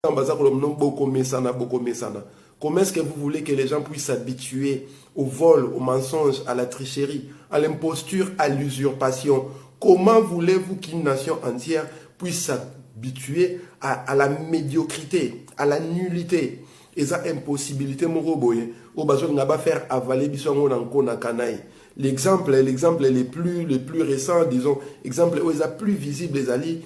Comment est-ce que vous voulez que les gens puissent s'habituer au vol, au mensonge, à la tricherie, à l'imposture, à l'usurpation? Comment voulez-vous qu'une nation entière puisse s'habituer à la médiocrité, à la nullité? Et ça, impossibilité, mon robot, au besoin n'a pas faire avaler bisongo dans na canaille. L'exemple les plus récents, disons, exemple où ils a plus visible les alliés,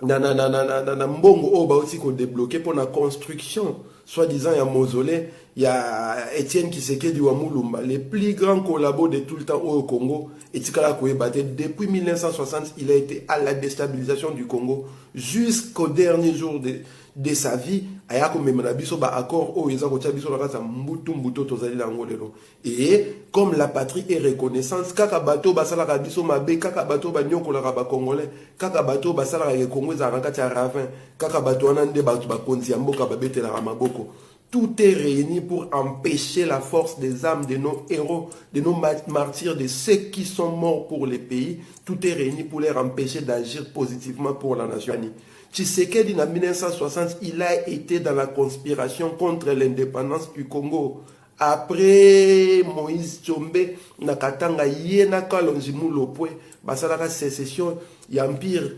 mbongo oyo bauti ko débloquer pour la construction soi-disant il y a mausolée, il y a Étienne Tshisekedi wa Mulumba, les plus grands collabos de tout le temps au Congo. Et depuis 1960, il a été à la déstabilisation du Congo jusqu'au dernier jour de sa vie. Et comme la patrie est reconnaissance, kaka bato basala rabiso mabe, kaka bato banyoko la raba congolais, kaka bato basala ra Congo za rankati ya ravin, kaka bato anande bato bakonzi mboka babete la ramaboko. Tout est réuni pour empêcher la force des âmes de nos héros, de nos martyrs, de ceux qui sont morts pour le pays. Tout est réuni pour les empêcher d'agir positivement pour la nation. Tshisekedi en 1960, il a été dans la conspiration contre l'indépendance du Congo. Après Moïse Tshombe, Nakatanga Yena Kalonji Mulopwe, Basalaka sécession, Yampire,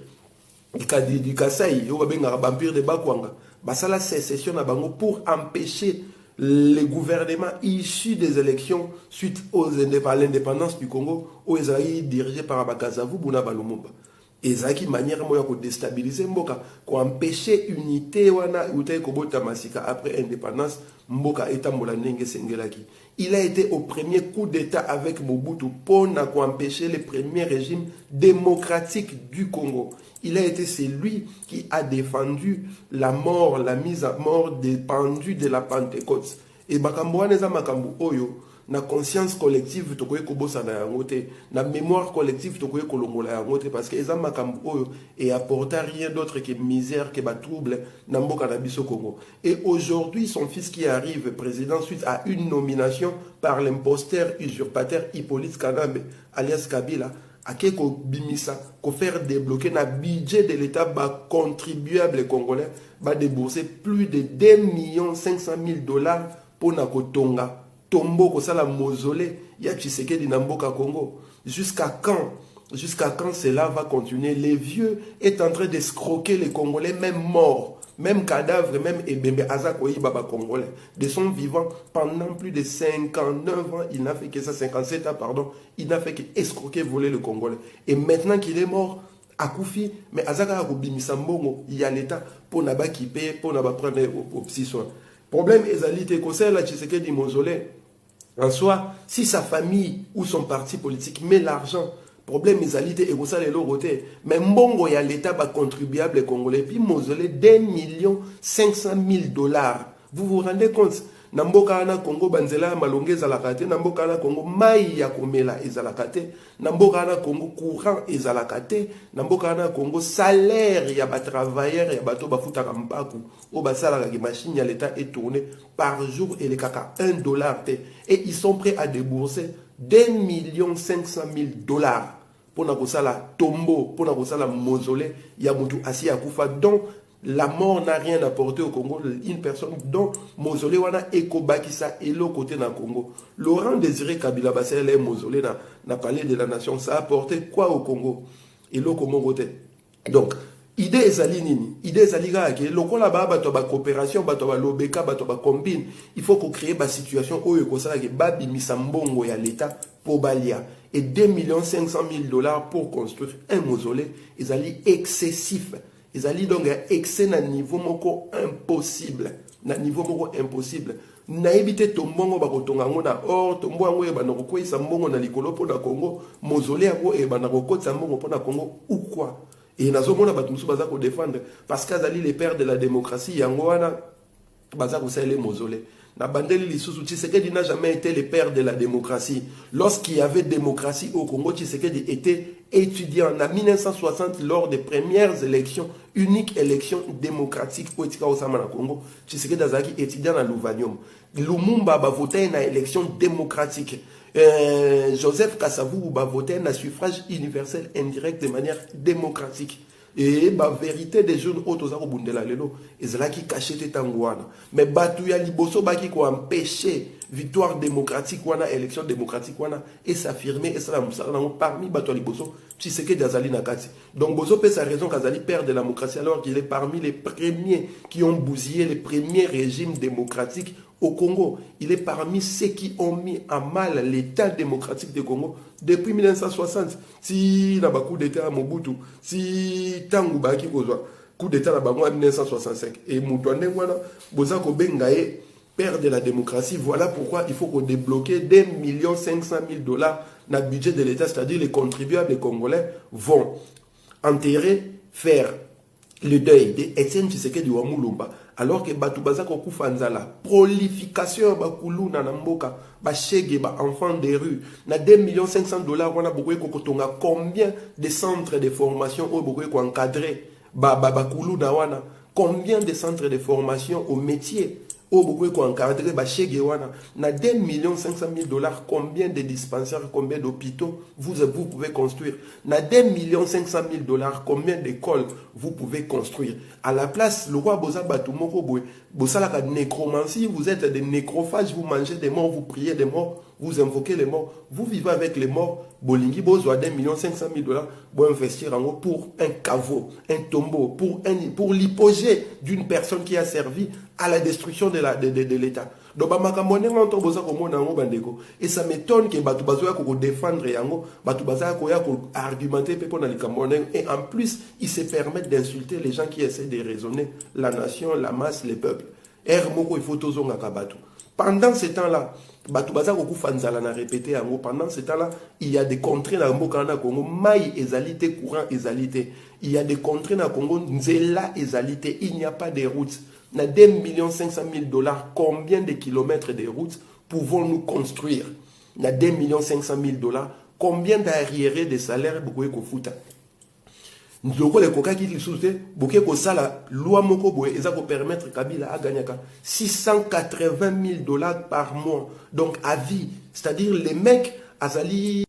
du Kasaï, Vampire de Bakwanga. Basala sécession à Bango pour empêcher les gouvernements issus des élections suite à l'indépendance du Congo, où ils ont été dirigés par Abakazavu Bouna Balumumba. Et ça qui manière de déstabiliser Mboka, pour empêcher unité wana utay kobota masika après indépendance Mboka eta molanenge sengelaki. Il a été au premier coup d'état avec Mobutu pour empêcher le premier régime démocratique du Congo. Il a été celui qui a défendu la mort, la mise à mort des pendus de la Pentecôte. Et bakambo neza makambu oyo na conscience collective tokoye kobosa na yangote, na mémoire collective tokoye kolongola yangote parce que eza makambu oyo et apporta rien d'autre que misère, que trouble na mboka na biso Congo. Et aujourd'hui son fils qui arrive président suite à une nomination par l'imposteur usurpateur Hippolyte Kagame alias Kabila, à qui bimisa ko faire débloquer na budget de l'État ba contribuable congolais va débourser plus de 2,5 millions $ pour na kotonga tombo ko sala mausolée ya Tshisekedi na mboka Congo. Jusqu'à quand cela va continuer? Les vieux est en train d'escroquer les Congolais, même morts, même cadavres, même Ebembe Azakoyi Baba Congolais, de son vivant pendant plus de 59 ans, il n'a fait que ça, 57 ans, pardon, il n'a fait qu'escroquer, voler le Congolais. Et maintenant qu'il est mort, Akoufi, mais Azaka Bimisa Mbongo, il y a l'État pour n'aba qui paye, pour n'aba prendre aux petits soins. Problème, Ezalité, conseil la Tshisekedi mausolée. En soi, si sa famille ou son parti politique met l'argent, problème égalité et ça les logotés, mais mbongo ya l'État va contribuable congolais puis mausolée $2,5 millions. Vous vous rendez compte? Namboka na Congo banzela malonge ezalakate, namboka na Congo mai ya komela ezalakate, namboka na Congo courant ezalakate, namboka na Congo salaire ya ba travailleurs ya bato bafuta kampaku o basala ka machine ya l'État est tournée par jour et les kaka $1 et ils sont prêts à débourser $2,5 millions pour na kosala tombeau, pour na kosala mausolée ya mutu asi akufa. Donc la mort n'a rien apporté au Congo. Une personne dont mausolée wana ekobakisa et l'autre côté dans le Congo. Laurent Désiré Kabila Bassel est mausolée dans palais de la nation. Ça a apporté quoi au Congo? Et l'autre Congo côté. Donc, idée ezali nini? Idée ezali que lokola ba bato ba coopération, bato ba lobeka, bato ba combine. Il faut qu'on crée ba situation oyo ko sala ke ba bimisa mbongo ya l'État pour balia. Et $2,5 millions pour construire un mausolée, ezali excessif. Ils allaient donc excès na niveau moko impossible. Na niveau moko impossible. Na évité tombongo bakotonga ngona or tombo yango e banako kwisa mbongo na likolo pona Congo, mausolée yango e banako kotsa mbongo pona Congo ou quoi? Et nazomona bato musu baza ko défendre parce qu'azali les pères de la démocratie yango wana baza ko sala les mausolées. Nabandeli Lisusu, Tshisekedi n'a jamais été le père de la démocratie. Lorsqu'il y avait démocratie au Congo, Tshisekedi était étudiant en 1960 lors des premières élections, unique élection démocratique au Congo. Tshisekedi Azaki étudiant à Louvanium. Lumumba a voté dans élection démocratique. Joseph Kasavu a voté dans suffrage universel indirect de manière démocratique. et la vérité des jeunes autres au bundela lelo ezala qui caché tangwana mais batu ya liboso baki ko empêcher victoire démocratique wana élection démocratique wana et s'affirmer et ça parmi batu liboso si c'est que d'azali nakati donc bozo peut sa raison qu'azali père de la démocratie alors qu'il est parmi les premiers qui ont bousillé les premiers régimes démocratiques au Congo. Il est parmi ceux qui ont mis à mal l'état démocratique du Congo depuis 1960. Si il y a un coup d'état à Mobutu, si Tangu Baki Kozwa, coup d'état à Bango en 1965, et Moutouane Wana, Bozako Bengaye, père de la démocratie, voilà pourquoi il faut qu'on débloque 2 500 000 dollars dans le budget de l'État, c'est-à-dire les contribuables congolais vont enterrer, faire le deuil d'Etienne Tshisekedi wa Mulumba, alors que batu bazako kufanzala prolification bakulu na mboka ba chege ba enfants des rues na 2 500 000 dollars wana bokoye kokotonga combien de centres de formation au bokoye ko encadrer bakulu na wana combien de centres de formation au métier au bokoye ko encadrer ba chege wana na 2 500 000 dollars combien de dispensaires combien d'hôpitaux vous pouvez construire na 2 500 000 dollars combien d'écoles vous pouvez construire à la place le roi boza batu moko boy bosala ka nécromancie vous êtes des nécrophages vous mangez des morts vous priez des morts vous invoquez les morts vous vivez avec les morts bolingi bozo 2 500 000 dollars pour investir en pour un caveau un tombeau pour l'hypogée d'une personne qui a servi à la destruction de l'État. Donc, et ça m'étonne que Batu Bazoya ko défendre yango, Batu Bazoya ko argumenter et en plus, ils se permettent d'insulter les gens qui essaient de raisonner la nation, la masse, les peuples. Pendant ce temps-là, Batu Bazoya ko fanzala na répété yango, pendant ce temps-là, il y a des contrées dans le Congo, maï ezalité, courant ezalité. Il y a des contrées dans le Congo, nzela ezalité, il n'y a pas de routes. Na 2 500 000 dollars, combien de kilomètres de routes pouvons-nous construire? Na 2 500 000 dollars, combien d'arriérés de salaires beaucoup de fouta? Nous les coca qui soutiennent, beaucoup de sala, loi moko boye, et ça peut permettre Kabila à gagner 680 000 dollars par mois, donc à vie. C'est-à-dire les mecs, Azali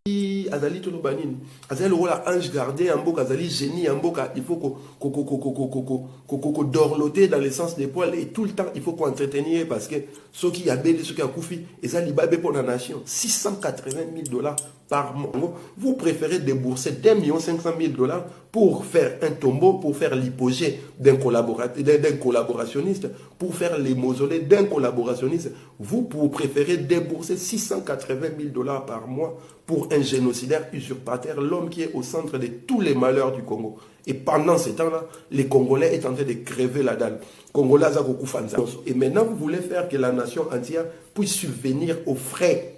Tolobanine, Azali le rôle ange gardé, en boka, Azali génie, en boka, il faut qu'on dorloter dans le sens des poils et tout le temps, il faut qu'on entretenir parce que ceux qui a belé, ceux qui a koufi, et ça, libabé pour la nation, 680 000 dollars par mois. Vous préférez débourser 2 500 000 dollars pour faire un tombeau, pour faire l'hypogée d'un collaborationniste, pour faire les mausolées d'un collaborationniste. Vous préférez débourser 680 000 dollars par mois pour un génocidaire usurpateur, l'homme qui est au centre de tous les malheurs du Congo. Et pendant ce temps-là, les Congolais sont en train de crever la dalle. Congolais, et maintenant, vous voulez faire que la nation entière puisse subvenir aux frais.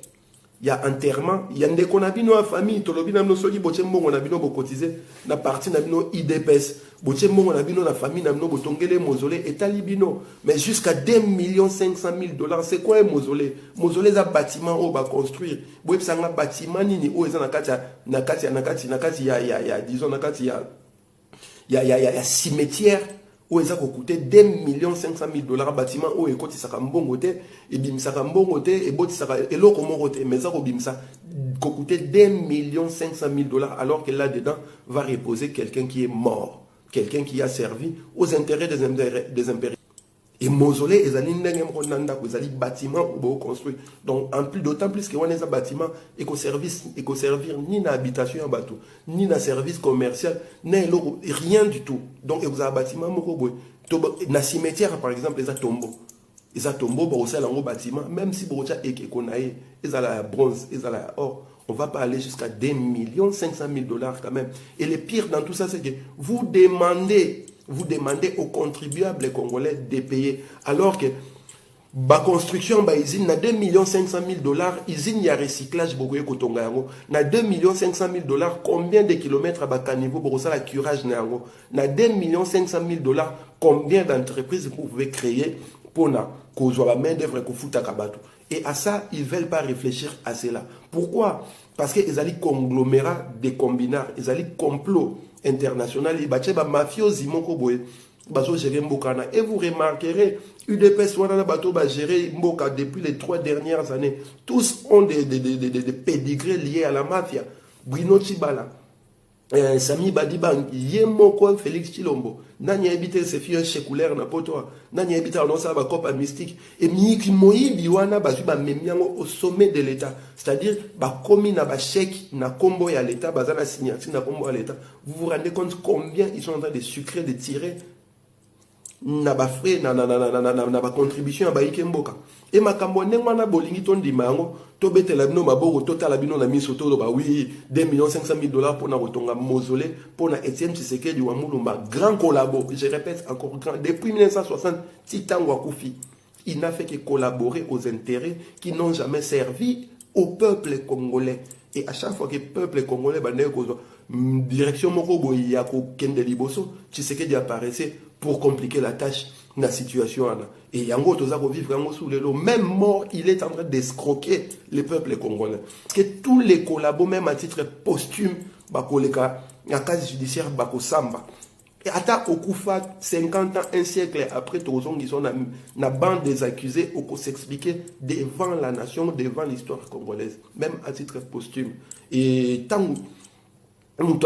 Il y a enterrement, il y a des konabino à famille, tolobina no soki bochembo nabino bo cotiser na partie nabino IDPS, bochembo nabino na famille nabino botongele mausolée et talibino, mais jusqu'à 2 500 000 dollars, c'est quoi un mausolée? Mausolée c'est un bâtiment où va construire. Boye sanga bâtiment nini où eza nakati ya disons nakati ya cimetière où ils ont coûté 2 500 000 dollars bâtiment où ils coûtent ça comme bon côté et bim ça comme bon côté et bot ça et l'autre comme côté mais ça bim ça coûté 2 500 000 dollars alors que là dedans va reposer quelqu'un qui est mort, quelqu'un qui a servi aux intérêts des impériaux. Et mausolée, ils ont bâtiment ou construit. Donc, en plus, d'autant plus que on a un bâtiment et qu'on servir ni dans l'habitation en bateau, ni dans le service commercial, ni rien du tout. Donc, ils ont un bâtiment, dans le cimetière, par exemple, ils ont tombeau. Ils ont tombeau, ils ont un bâtiment, même si ils ont la bronze, ils ont la or. On ne va pas aller jusqu'à 2 500 000 dollars quand même. Et le pire dans tout ça, c'est que vous demandez aux contribuables congolais de payer. Alors que la construction de l'usine, na 2 500 000 dollars, usine il y a recyclage, na 2 500 000 dollars, combien de kilomètres à caniveau pour ça la curage na 2 500 000 dollars, combien d'entreprises vous pouvez créer pour la main d'œuvre que vous kabato. Et à ça, ils ne veulent pas réfléchir à cela. Pourquoi? Parce qu'ils ont conglomérat des combinards, ils ont complot international, ils ont mafiosi et vous remarquerez, UDPS va gérer Mboka depuis les 3 dernières années. Tous ont des pédigrés liés à la mafia. Bruno Chibala, Sami Badiban, Yemoko Félix Chilombo, Nani habité ses filles séculaires na poto, Nani habité en sa copa mystique, et Miki Moï Biwana Bazuba Memiango au sommet de l'État, c'est-à-dire Bakomi na chèque na combo à l'État, Bazana signature na combo à l'État. Vous vous rendez compte combien ils sont en train de sucrer, de tirer na ba frais na ba contribution ba ikemboka et makambo ndengwa na bolingi ton dimango to betela bino maboko to tala bino na miso to ba oui 2,500,000 pour na kotonga mausolée pour na Etienne Tshisekedi wa Mulumba grand collabo, je répète encore grand depuis 1960 Titango Akoufi il n'a fait que collaborer aux intérêts qui n'ont jamais servi au peuple congolais. Et à chaque fois que le peuple congolais direction Moko Yako Kende Liboso, Tshisekedi apparaissait pour compliquer la tâche, la situation. Et Yango Tozako vivre sous le lot. Même mort, il est en train d'escroquer le peuple congolais. Que tous les collabos, même à titre posthume, Bakoleka, la case judiciaire Bako Samba. Et à Okufa, 50 ans, un siècle après, Tozong, ils sont dans la bande des accusés, au s'expliquer devant la nation, devant l'histoire congolaise, même à titre posthume. Et tant que même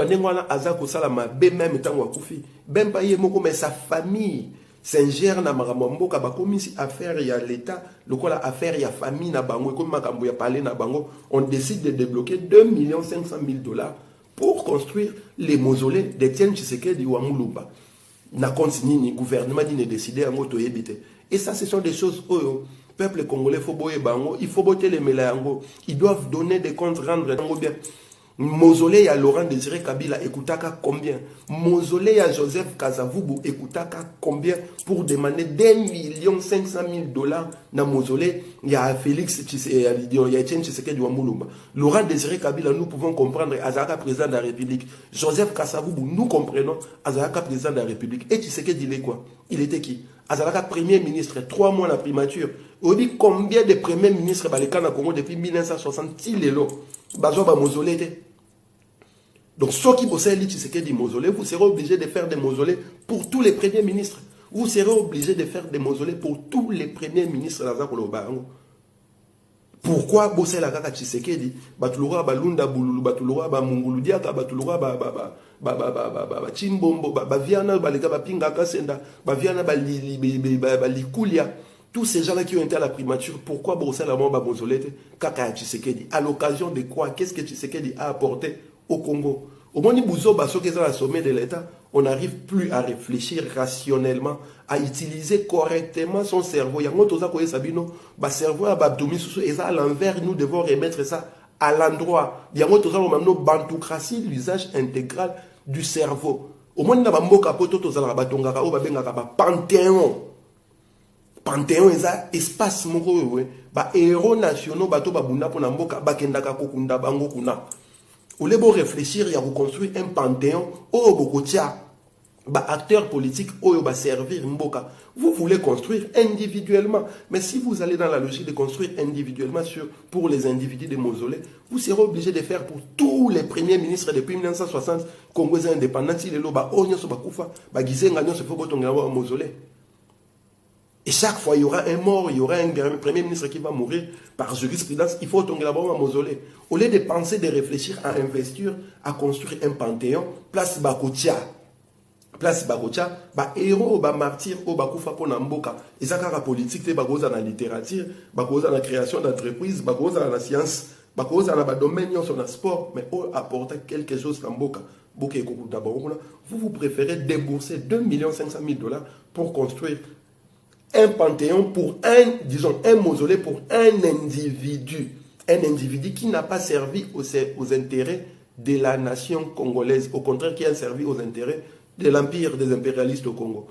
tant Akufi, même pas Yemoko, mais sa famille s'ingère dans Maramambo, comme si affaire il y a l'État, le quoi la affaire il y a famille na bango, comme Makambo y a parlé na bango, on décide de débloquer 2,500,000 $ pour construire les mausolées d'Etienne Tshisekedi ou Mulumba. Na continue ni gouvernement ni décidé en auto éviter. Et ça, ce sont des choses où le peuple congolais faut boyer bango, il faut botter les mélanges, ils doivent donner des comptes rendre bien. Mausolée à Laurent Désiré Kabila écoutaka combien? Mausolée à Joseph Kasavubu écoutaka combien pour demander 2,500,000 $ na mausolée? Il y a Félix Tshisekedi, il y a Etienne Tshisekedi wa Mulumba. Laurent Désiré Kabila, nous pouvons comprendre, Azaka président de la République. Joseph Kasavubu, nous comprenons, Azaka président de la République. Et Tshisekedi, il est quoi? Il était qui? Azaka premier ministre, 3 mois la primature. On dit combien de premiers ministres Balekana Congo depuis 1960 il est là? Bazoba mausolée. Donc, ceux qui possèdent l'Itshisekedi mausolée, vous serez obligés de faire des mausolées pour tous les premiers ministres. Vous serez obligés de faire des mausolées pour tous les premiers ministres. Pourquoi bosser la kaka Tshisekedi? Batulura balunda bululu, batulura ba mungulu diaka, batulura ba chimbombo, ba viana baleka ba pinga kasenda, ba viana ba likulia. Tous ces gens-là qui ont été à la primature, pourquoi bosser la mausolée kaka Tshisekedi? À l'occasion de quoi? Qu'est-ce que Tshisekedi a apporté au Congo? Au moins, à sommet de l'État, on n'arrive plus à réfléchir rationnellement, à utiliser correctement son cerveau. Il y a un Sabino, cerveau à l'envers, nous devons remettre ça à l'endroit. Il y a un bantocratie, l'usage intégral du cerveau. Au moins, il y a un panthéon. Panthéon est un espace moko, héros nationaux, bato babuna pour namboka, bakendaka kokunda bango kuna. Au lieu de réfléchir, il y a reconstruire un panthéon, acteurs politiques, servir Mboka. Vous voulez construire individuellement. Mais si vous allez dans la logique de construire individuellement pour les individus des mausolées, vous serez obligé de faire pour tous les premiers ministres depuis 1960, Congolais indépendants, mausolée. Et chaque fois, il y aura un mort, il y aura un premier ministre qui va mourir par jurisprudence. Il faut tomber là-bas un mausolée. Au lieu de penser, de réfléchir à investir, à construire un panthéon, place Bakotia. Place Bakotia, héros, martyr, Bakoufa Ponamboka. Et ça, la politique, Bakoza dans la littérature, Bakoza dans la création d'entreprises, Bakoza dans la science, Bakoza dans le domaine sur le sport, mais apporter quelque chose dans Boka. Vous préférez débourser 2,500,000 $ pour construire un panthéon pour un mausolée pour un individu qui n'a pas servi aux intérêts de la nation congolaise, au contraire qui a servi aux intérêts de l'empire des impérialistes au Congo.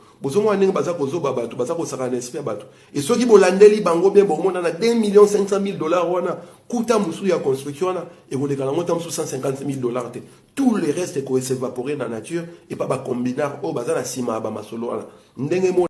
Et ceux qui bolandeli bango bien bon na 2,500,000 $ wana kuta musu ya construction et vous les gagnez 150,000 $. Tout le reste est s'évaporer dans la nature et pas ba combinar au bazana sima ba masolo wana.